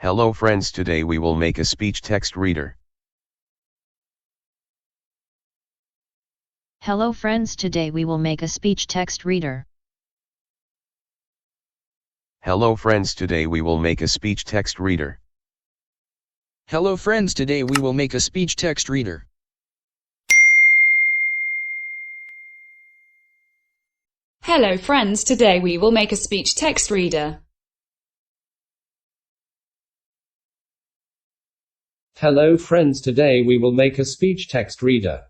Hello friends, today we will make a speech text reader. Hello friends, today we will make a speech text reader. Hello friends, today we will make a speech text reader. Hello friends, today we will make a speech text reader. Hello friends, today we will make a speech text reader. Hello friends, today we will make a speech text reader.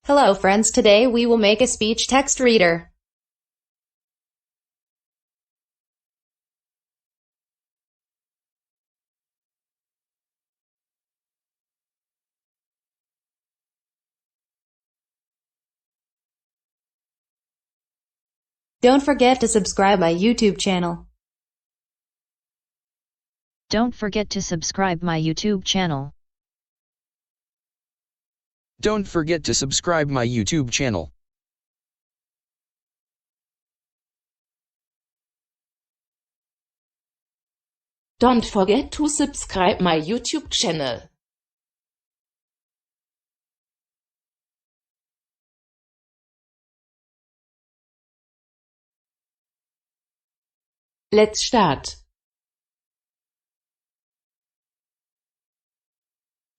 Hello friends, today we will make a speech text reader. Don't forget to subscribe my YouTube channel. Don't forget to subscribe my YouTube channel. Don't forget to subscribe my YouTube channel. Don't forget to subscribe my YouTube channel. Let's start.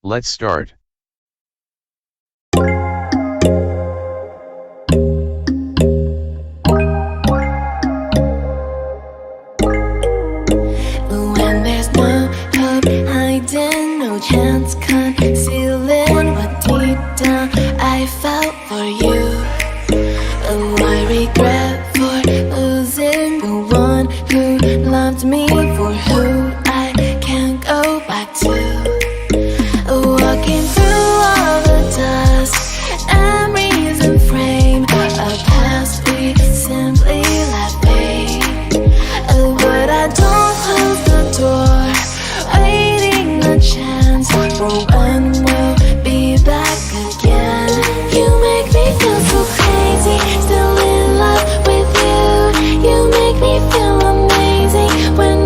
Let's start. When there's no hope hiding, no chance concealing what deep down I felt for you. Oh, I regret for losing the one who loved me, for who I can't go back to. Walking through all the dust, memories and frame a past we simply let fade. Oh, but I don't close the door, waiting a chance for when we'll be back again. You make me feel so crazy, still in love with you. You make me feel amazing when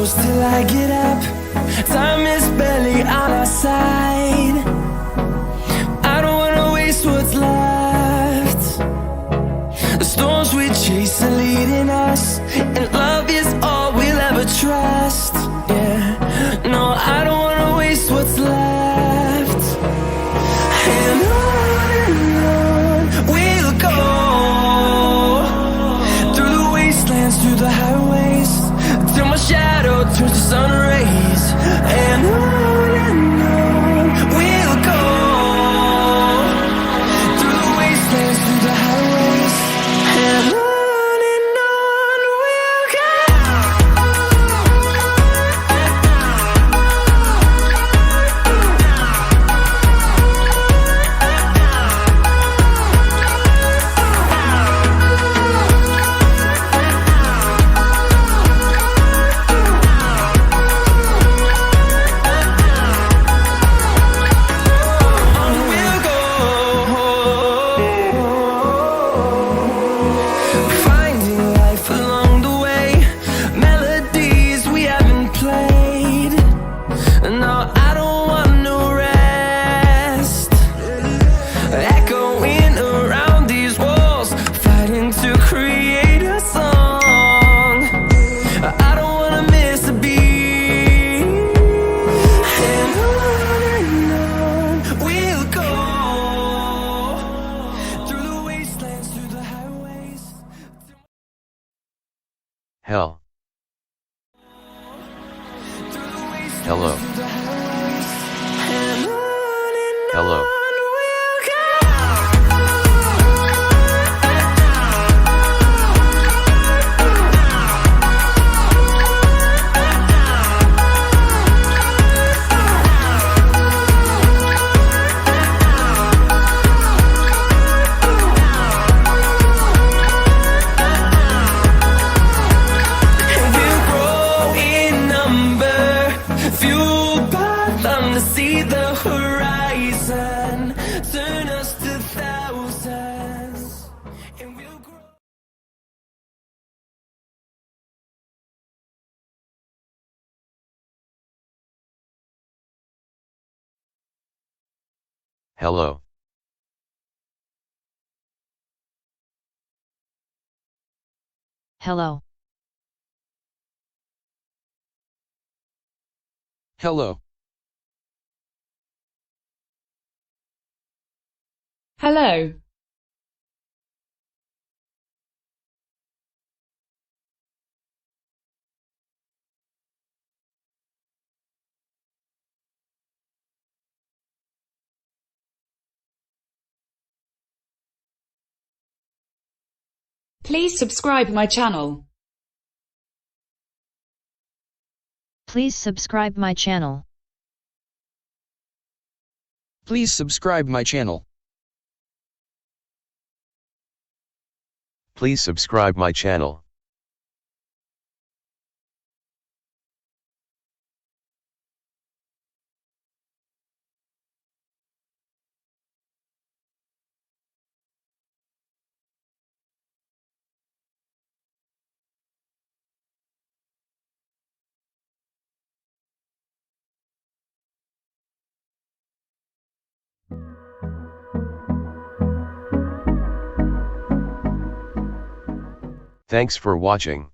close till I get up. Time is barely on our side. I don't wanna waste what's left. The storms we chase are leading us, and love is all we'll ever trust. Yeah, no, I don't wanna waste what's left. And on we'll go, through the wastelands, through the highways, till my shadow turns to sun rays. And on we'll go, through the wastelands, through the highways, and on we'll go. Hell. Hello. Hello. See the horizon, turn us to thousands, and we'll grow. Hello. Hello. Hello. Hello. Please subscribe my channel. Please subscribe my channel. Please subscribe my channel. Please subscribe my channel. Thanks for watching.